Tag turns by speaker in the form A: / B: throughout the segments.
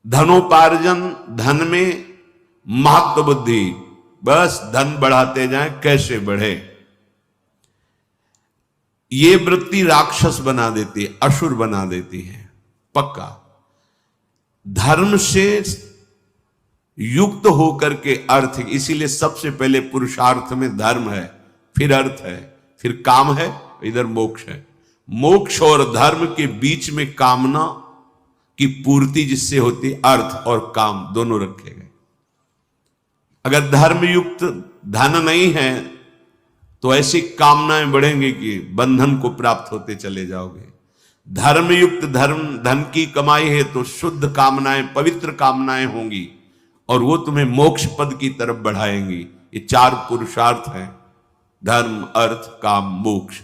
A: धनोपार्जन, धन में महत्व बुद्धि, बस धन बढ़ाते जाएं, कैसे बढ़े। ये वृत्ति राक्षस बना देती है, असुर बना देती है पक्का। धर्म से युक्त होकर के अर्थ, इसीलिए सबसे पहले पुरुषार्थ में धर्म है, फिर अर्थ है, फिर काम है, इधर मोक्ष है। मोक्ष और धर्म के बीच में कामना की पूर्ति जिससे होती, अर्थ और काम दोनों रखे गए। अगर धर्मयुक्त धन नहीं है तो ऐसी कामनाएं बढ़ेंगी कि बंधन को प्राप्त होते चले जाओगे। धर्मयुक्त धन की कमाई है तो शुद्ध कामनाएं, पवित्र कामनाएं होंगी और वो तुम्हें मोक्ष पद की तरफ बढ़ाएंगी। ये चार पुरुषार्थ हैं, धर्म, अर्थ, काम, मोक्ष।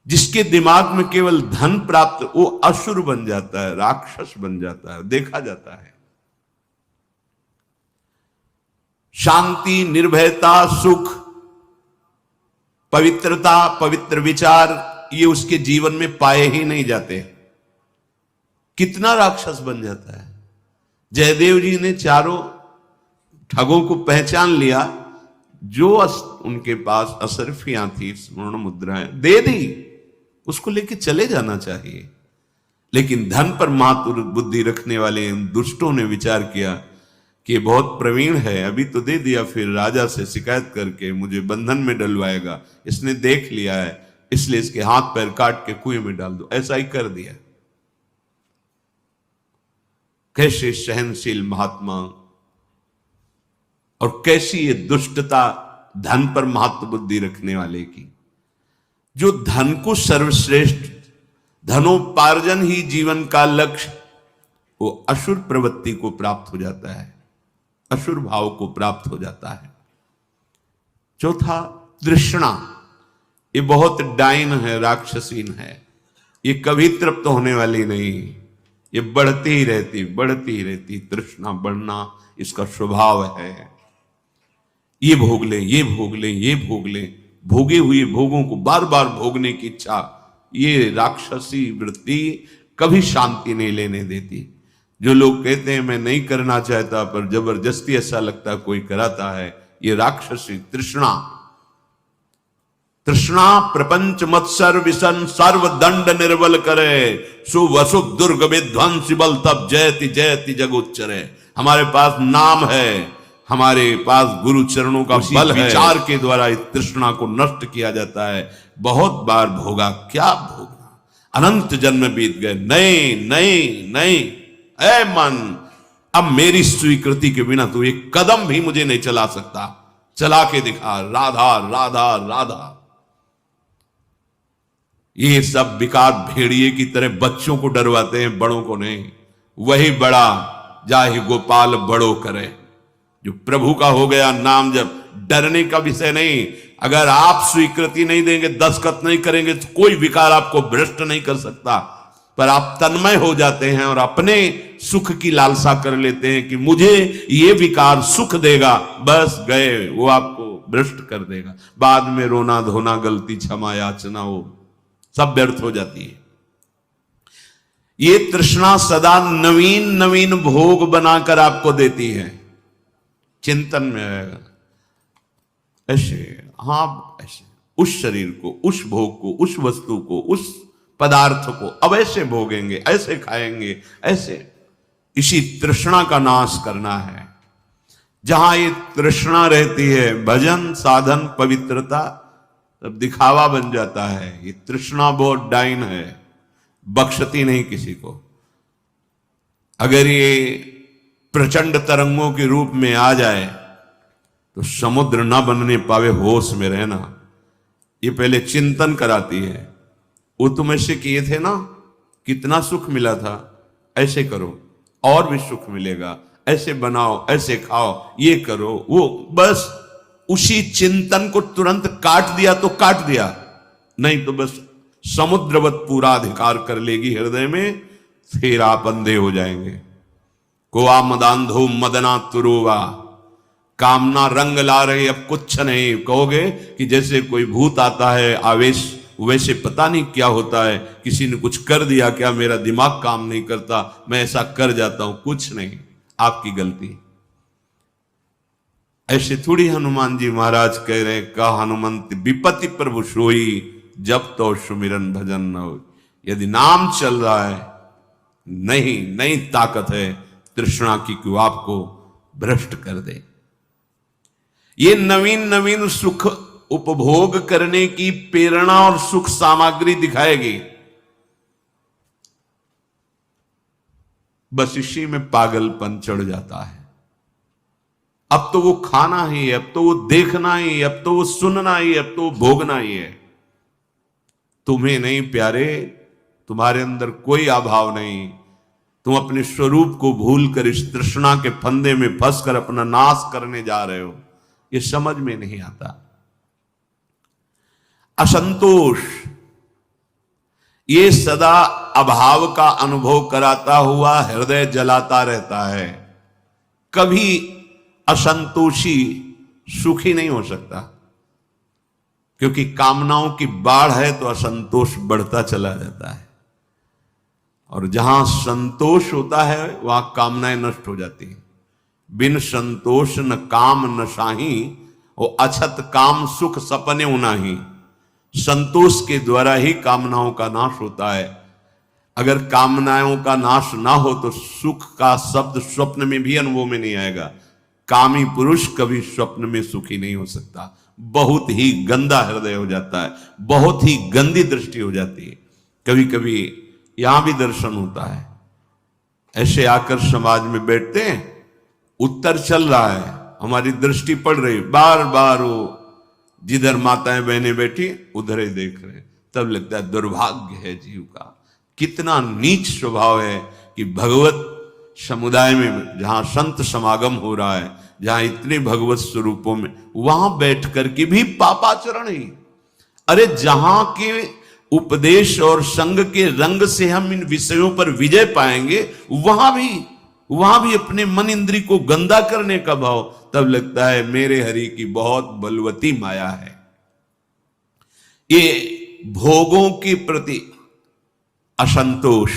A: जिसके दिमाग में केवल धन प्राप्त, वो असुर बन जाता है, राक्षस बन जाता है, देखा जाता है। शांति, निर्भयता, सुख, पवित्रता, पवित्र विचार, ये उसके जीवन में पाए ही नहीं जाते। कितना राक्षस बन जाता है। जयदेव जी ने चारों ठगों को पहचान लिया, जो उनके पास असरफियां थी, स्वर्ण मुद्राएं दे दी, उसको लेके चले जाना चाहिए। लेकिन धन पर मातुर बुद्धि रखने वाले इन दुष्टों ने विचार किया कि बहुत प्रवीण है, अभी तो दे दिया, फिर राजा से शिकायत करके मुझे बंधन में डलवाएगा, इसने देख लिया है, इसलिए इसके हाथ पैर काट के कुएं में डाल दो। ऐसा ही कर दिया। कैसे सहनशील महात्मा और कैसी ये दुष्टता धन पर महत्व बुद्धि रखने वाले की। जो धन को सर्वश्रेष्ठ, धनोपार्जन ही जीवन का लक्ष्य, वो असुर प्रवृत्ति को प्राप्त हो जाता है, असुर भाव को प्राप्त हो जाता है। चौथा, तृष्णा। ये बहुत डाइन है, राक्षसीन है, ये कभी तृप्त होने वाली नहीं, ये बढ़ती ही रहती। तृष्णा बढ़ना इसका स्वभाव है। ये भोग ले, ये भोग ले, ये भोग ले, भोगे हुए भोगों को बार बार भोगने की इच्छा, ये राक्षसी वृत्ति कभी शांति नहीं लेने देती। जो लोग कहते हैं मैं नहीं करना चाहता पर जबरदस्ती ऐसा लगता कोई कराता है, ये राक्षसी तृष्णा। तृष्णा प्रपंच मत्सर विसन सर्व दंड निर्बल करे, शुभ अशुभ दुर्ग विध्वंसी बल तब जयति जयति जगोच्चरे। हमारे पास नाम है, हमारे पास गुरु चरणों का बल है, विचार के द्वारा इस तृष्णा को नष्ट किया जाता है। बहुत बार भोगा, क्या भोगा, अनंत जन्म बीत गए, नहीं, ऐ मन, अब मेरी स्वीकृति के बिना तू एक कदम भी मुझे नहीं चला सकता, चला के दिखा, राधा राधा राधा। ये सब विकार भेड़िए की तरह बच्चों को डरवाते हैं, बड़ों को नहीं। वही बड़ा जाहि गोपाल बड़ो करे, जो प्रभु का हो गया नाम जब, डरने का विषय नहीं। अगर आप स्वीकृति नहीं देंगे, दस्तखत नहीं करेंगे, तो कोई विकार आपको भ्रष्ट नहीं कर सकता। पर आप तन्मय हो जाते हैं और अपने सुख की लालसा कर लेते हैं कि मुझे ये विकार सुख देगा, बस गए, वो आपको भ्रष्ट कर देगा। बाद में रोना धोना, गलती क्षमा याचना, वो सब व्यर्थ हो जाती है। ये तृष्णा सदा नवीन नवीन भोग बनाकर आपको देती है। चिंतन में आएगा ऐसे, हाँ ऐसे, उस शरीर को, उस भोग को, उस वस्तु को, उस पदार्थ को अब ऐसे भोगेंगे, ऐसे खाएंगे, ऐसे। इसी तृष्णा का नाश करना है। जहां ये तृष्णा रहती है, भजन साधन पवित्रता तब दिखावा बन जाता है। ये तृष्णा बहुत डाइन है, बख्शती नहीं किसी को। अगर ये प्रचंड तरंगों के रूप में आ जाए तो समुद्र ना बनने पावे, होश में रहना। ये पहले चिंतन कराती है। वो तुम ऐसे किए थे ना, कितना सुख मिला था, ऐसे करो और भी सुख मिलेगा, ऐसे बनाओ, ऐसे खाओ, ये करो, वो बस उसी चिंतन को तुरंत काट दिया तो काट दिया, नहीं तो बस समुद्रवत पूरा अधिकार कर लेगी हृदय में, फिर आप अंधे हो जाएंगे। कोआ मदांधो मदना तुरुवा, कामना रंग ला रही, अब कुछ नहीं। कहोगे कि जैसे कोई भूत आता है, आवेश वैसे पता नहीं क्या होता है, किसी ने कुछ कर दिया क्या, मेरा दिमाग काम नहीं करता, मैं ऐसा कर जाता हूं। कुछ नहीं, आपकी गलती। ऐसे थोड़ी हनुमान जी महाराज कह रहे, का हनुमंत विपत्ति प्रभु सोई, जब तो सुमिरन भजन न हो। यदि नाम चल रहा है, नहीं नहीं ताकत है तृष्णा की कि आपको भ्रष्ट कर दे। ये नवीन नवीन सुख उपभोग करने की प्रेरणा और सुख सामग्री दिखाएगी, बस इसी में पागलपन चढ़ जाता है। अब तो वो खाना ही है, अब तो वो देखना ही है, अब तो वो सुनना ही है, अब तो वो भोगना ही है। तुम्हें नहीं प्यारे, तुम्हारे अंदर कोई अभाव नहीं, तुम अपने स्वरूप को भूलकर इस तृष्णा के फंदे में फंसकर अपना नाश करने जा रहे हो। ये समझ में नहीं आता। असंतोष ये सदा अभाव का अनुभव कराता हुआ हृदय जलाता रहता है। कभी असंतोषी सुखी नहीं हो सकता, क्योंकि कामनाओं की बाढ़ है तो असंतोष बढ़ता चला जाता है, और जहां संतोष होता है वहां कामनाएं नष्ट हो जाती हैं। बिन संतोष न काम न साही, वो अछत काम सुख सपने उनाही। संतोष के द्वारा ही कामनाओं का नाश होता है। अगर कामनाओं का नाश ना हो तो सुख का शब्द स्वप्न में भी अनुभव में नहीं आएगा। कामी पुरुष कभी स्वप्न में सुखी नहीं हो सकता। बहुत ही गंदा हृदय हो जाता है, बहुत ही गंदी दृष्टि हो जाती है। कभी कभी यहां भी दर्शन होता है, ऐसे आकर समाज में बैठते हैं, उत्तर चल रहा है, हमारी दृष्टि पड़ रही, बार बार वो जिधर माताएं बहनें बैठी उधर ही देख रहे हैं। तब लगता है दुर्भाग्य है जीव का, कितना नीच स्वभाव है कि भगवत समुदाय में जहां संत समागम हो रहा है, जहां इतने भगवत स्वरूपों में, वहां बैठ करके भी पापाचरण ही। अरे जहां के उपदेश और संग के रंग से हम इन विषयों पर विजय पाएंगे, वहां भी अपने मन इंद्री को गंदा करने का भाव। तब लगता है मेरे हरि की बहुत बलवती माया है। ये भोगों के प्रति असंतोष,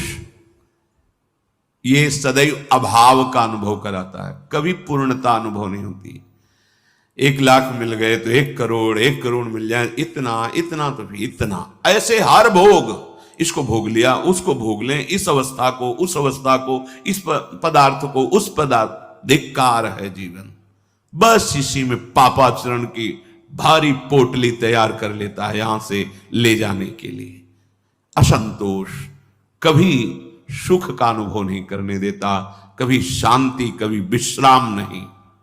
A: ये सदैव अभाव का अनुभव कराता है, कभी पूर्णता अनुभव नहीं होती। 1 लाख मिल गए तो 1 करोड़, 1 करोड़ मिल जाए, इतना इतना तो भी इतना, ऐसे हर भोग, इसको भोग लिया, उसको भोग लें, इस अवस्था को, उस अवस्था को, इस पदार्थ को, उस पदार्थ। धिक्कार है जीवन। बस इसी में पापाचरण की भारी पोटली तैयार कर लेता है यहां से ले जाने के लिए। असंतोष कभी सुख का अनुभव नहीं करने देता, कभी शांति, कभी विश्राम नहीं।